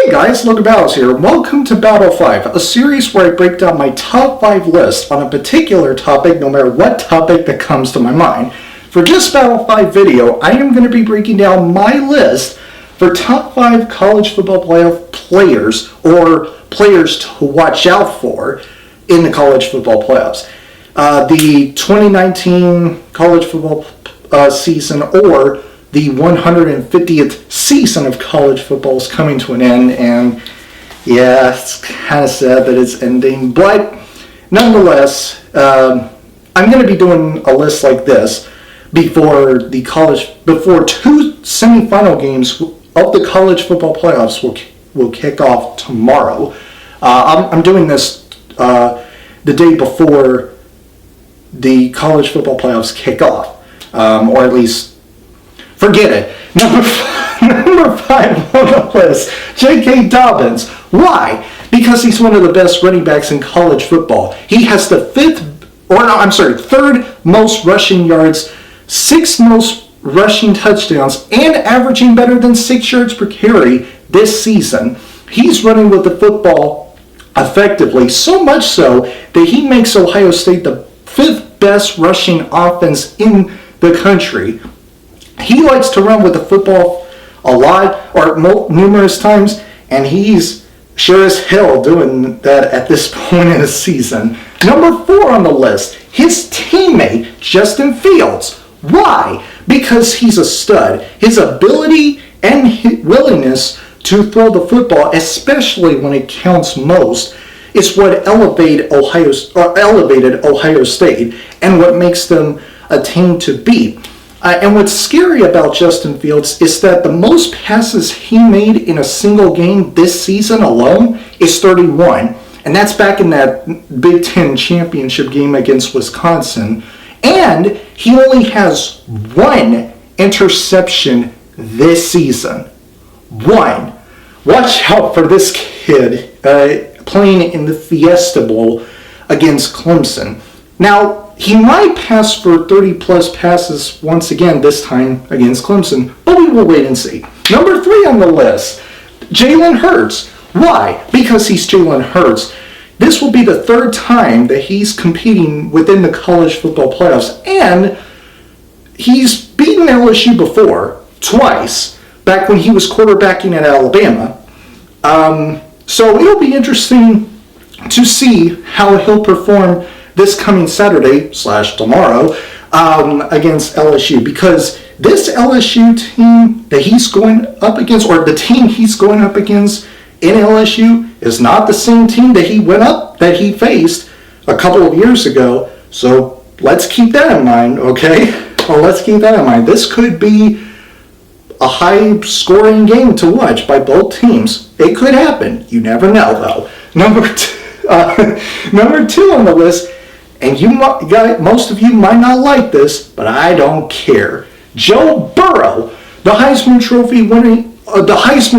Hey guys, Logan here. Welcome to Battle 5, a series where I break down my top 5 list on a particular topic, no matter what topic that comes to my mind. For this Battle 5 video, I am going to be breaking down my list for top 5 college football playoff players, or players to watch out for in the college football playoffs. The 2019 college football season, or the 150th season of college football, is coming to an end, and yeah, it's kind of sad that it's ending, but nonetheless, I'm going to be doing a list like this before two semifinal games of the college football playoffs will kick off tomorrow. I'm doing this the day before the college football playoffs kick off, or at least forget it. Number 5 on the list, J.K. Dobbins. Why? Because he's one of the best running backs in college football. He has the third most rushing yards, 6th most rushing touchdowns, and averaging better than 6 yards per carry this season. He's running with the football effectively, so much so that he makes Ohio State the 5th best rushing offense in the country. He likes to run with the football a lot, or numerous times, and he's sure as hell doing that at this point in the season. Number 4 on the list, his teammate, Justin Fields. Why? Because he's a stud. His ability and his willingness to throw the football, especially when it counts most, is what elevated Ohio State and what makes them a team to beat. And what's scary about Justin Fields is that the most passes he made in a single game this season alone is 31. And that's back in that Big Ten championship game against Wisconsin. And he only has 1 interception this season. 1. Watch out for this kid playing in the Fiesta Bowl against Clemson. Now, he might pass for 30-plus passes once again this time against Clemson, but we will wait and see. Number 3 on the list, Jalen Hurts. Why? Because he's Jalen Hurts. This will be the 3rd time that he's competing within the college football playoffs, and he's beaten LSU before, twice, back when he was quarterbacking at Alabama. So it'll be interesting to see how he'll perform this coming Saturday / tomorrow against LSU, because this LSU team that he's going up against, or the team he's going up against in LSU, is not the same team that he faced a couple of years ago. So let's keep that in mind, okay? Well, let's keep that in mind. This could be a high-scoring game to watch by both teams. It could happen. You never know, though. Number 2 on the list. And most of you might not like this, but I don't care. Joe Burrow, the Heisman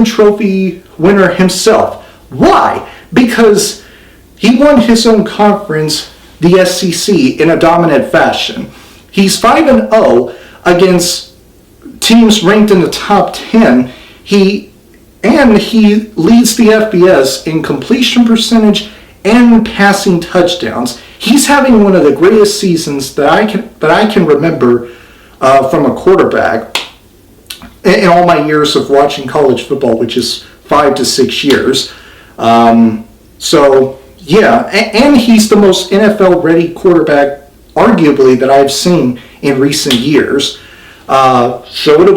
Trophy winner himself. Why? Because he won his own conference, the SEC, in a dominant fashion. He's 5-0 against teams ranked in the top 10. He leads the FBS in completion percentage and passing touchdowns. He's having one of the greatest seasons that I can remember from a quarterback in all my years of watching college football, which is 5 to 6 years. So yeah, and he's the most NFL-ready quarterback, arguably, that I've seen in recent years. So it'll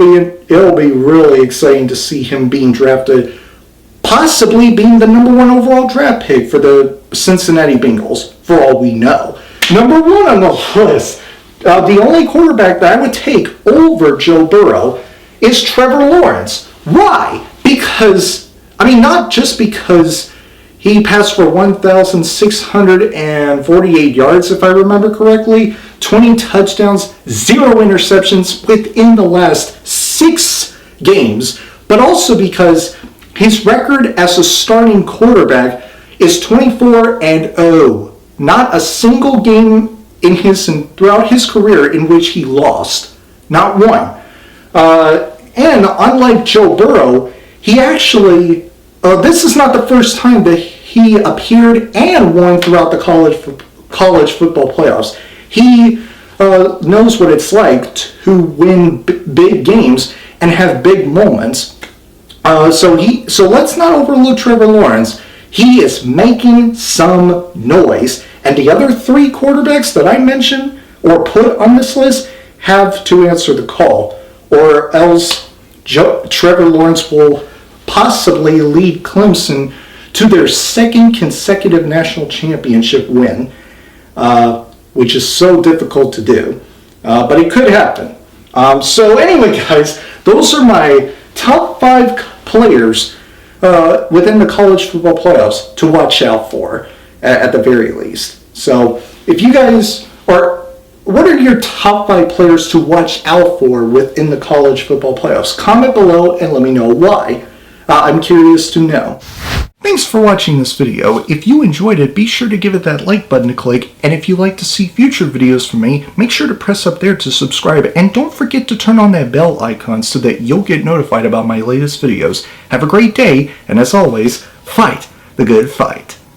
be really exciting to see him being drafted, possibly being the number 1 overall draft pick for the Cincinnati Bengals, for all we know. Number 1 on the list, the only quarterback that I would take over Joe Burrow is Trevor Lawrence. Why? Because, not just because he passed for 1,648 yards, if I remember correctly, 20 touchdowns, 0 interceptions within the last 6 games, but also because his record as a starting quarterback is 24-0. Not a single game throughout his career in which he lost. Not one. And unlike Joe Burrow, he actually this is not the first time that he appeared and won throughout the college football playoffs. He knows what it's like to win big games and have big moments. So let's not overlook Trevor Lawrence. He is making some noise, and the other 3 quarterbacks that I mentioned or put on this list have to answer the call, or else Trevor Lawrence will possibly lead Clemson to their 2nd consecutive national championship win, which is so difficult to do, but it could happen. So anyway, guys, those are my top 5 players within the college football playoffs to watch out for, at the very least. So if you guys are, what are your top 5 players to watch out for within the college football playoffs? Comment below and let me know why. I'm curious to know. Thanks for watching this video. If you enjoyed it, be sure to give it that like button to click, and if you'd like to see future videos from me, make sure to press up there to subscribe, and don't forget to turn on that bell icon so that you'll get notified about my latest videos. Have a great day, and as always, fight the good fight.